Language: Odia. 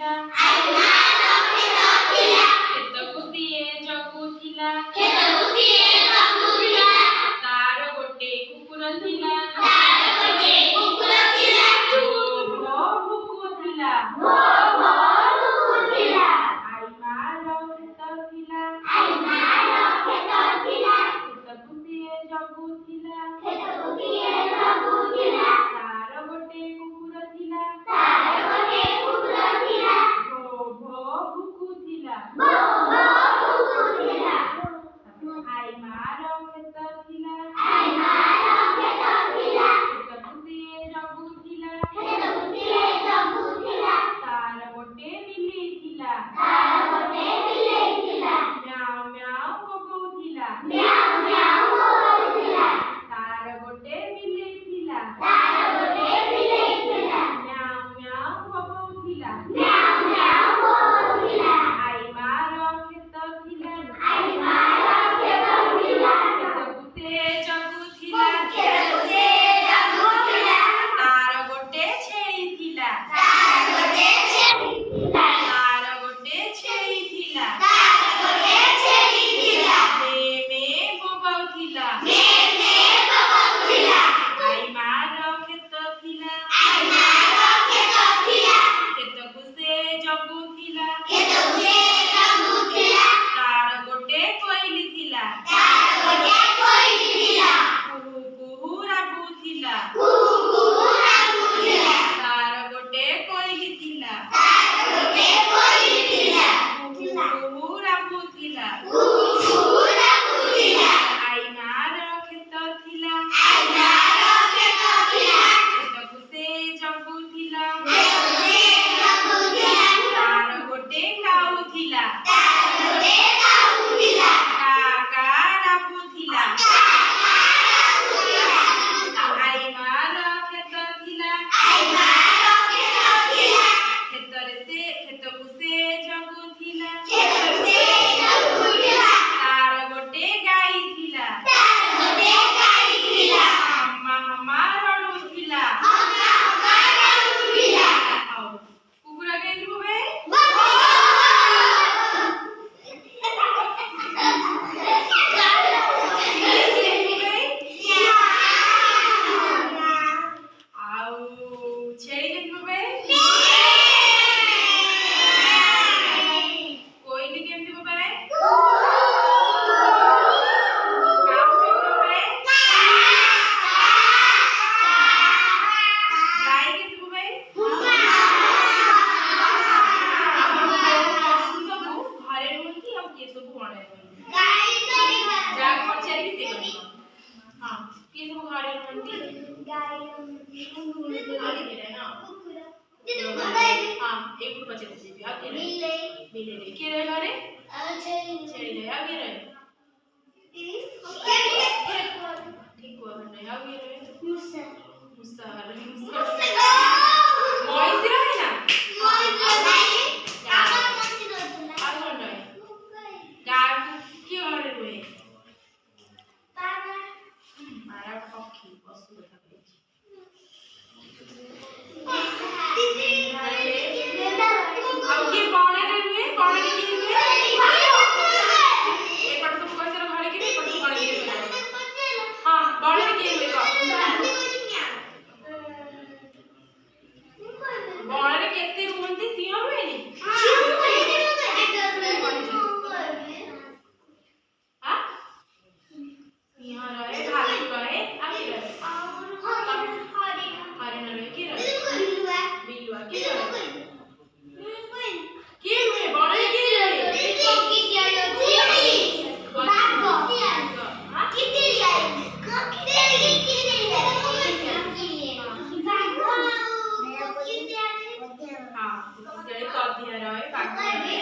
ଥିଲା କ୍ଷେତକୁ ସିଏ ଜଗୁଥିଲା ତାର ଗୋଟେ କୁକୁର ଥିଲା ଭୋ ଭୁକୁଥିଲା ଆଇ ମାର କ୍ଷେତ ଥିଲା କ୍ଷେତକୁ ସିଏ ଜଗୁଥିଲା ତାର ଗୋଟେ କୁକୁର ଥିଲା ଭୋ ଭୋ ଭୁକୁଥିଲା ଆଇ ମାର କ୍ଷେତ ଥିଲା କ୍ଷେତକୁ ସିଏ ଜଗୁଥିଲା ତାର ଗୋଟେ ବିଲେଇ ଥିଲା ମ୍ୟାଉ ମ୍ୟାଉ ବୋବଉଥିଲା ତାର ଗୋଟେ ବିଲେଇ ଥିଲା ମ୍ୟାଉ ମ୍ୟାଉ ବୋବଉଥିଲା ଆଇ ମାର କ୍ଷେତ ଥିଲା କ୍ଷେତକୁ ସେ ଜଗୁଥିଲା ତାର ଗୋଟେ ଛେଳି ଥିଲା ମେ ମେ ବୋବାଉଥିଲା ଆଇ ମାର କ୍ଷେତ ଥିଲା କ୍ଷେତକୁ ସେ ଜଗୁଥିଲା ତାର ଗୋଟେ କୋଇଲି ଥିଲା କୁହୁ କୁହୁ ରାବୁଥିଲା ତାର ଗୋଟେ କୋଇଲି ଥିଲା କୁହୁ ରାବୁଥିଲା ଆଇ ମାର କ୍ଷେତ ଥିଲା କ୍ଷେତକୁ ସେ ଜଗୁଥିଲା ତାର ଗୋଟେ କାଉ ଥିଲା କା କା ରାବୁଥିଲା ଆଇ ମାର କ୍ଷେତ ଥିଲା କ୍ଷେତକୁ ସେ ଜଗୁଥିଲା ତାର ଗୋଟେ ଗାଈ ଥିଲା ହମା ହମା ରଡୁଥିଲା କୁକୁର କେମିତି ବୋବେ ଆଉ ଛେଳି କେମିତି ବୋବେ କୋଇଲି କେମିତି ବୋବେ କାଉ କେମିତି ବୋବେ ଗାଈ କେମିତି ବୋବେ ପଶୁ ସବୁ ଘରେ ରୁହନ୍ତି ଆଉ କିଏ ସବୁ ବଣରେ ରୁହନ୍ତି ଯାହାକୁ ପଚାରିକି ସେ କହିବ ହଁ କିଏ ସବୁ ଘରେ ରୁହନ୍ତି ହଁ ଏଇଠୁ ପଚାରିଯିବି ଆଉ କିଏ ରହେ ବିଲେଇ କିଏ ରହେ ଘରେ ଛେଳି ରହେ ଆଉ କିଏ ରହେ ଠିକୁଆ ରହେ ଆଉ କିଏ ରହେ ମୂଷା ରହେ ମଇଁଷି ରହେ ନା ଆଉ କଣ ରହେ ଗାଁକୁ କିଏ ଘରେ ରୁହେ ମାରା ପକ୍ଷୀ ପଶୁ କଥା କହିଛି ଆଉ କିଏ ବଣରେ ରୁହେ ବଣରେ କିଏ ରୁହେ ଏପଟ ସବୁ ପଇସାର ଘରେ କିଏ ଏପଟ ସବୁ ବଣରେ କିଏ ରୁହେ ହଁ ବଣରେ କିଏ ରୁହେ ବଣରେ କେତେ ରୁହନ୍ତି ସିଂହ ରୁହେନି ସିଂହ ରହେ ଭାଲୁ ରହେ ଆଉ କିଏ ରହେ ହରିଣ ରହେ କିଏ ରହେ ବିଲୁଆ କିଏ ରହେ କିଏ ରୁହେ ବଣରେ କିଏ ରହେ ହଁ କଦିଆ ରହେ ବାଘ ରହେ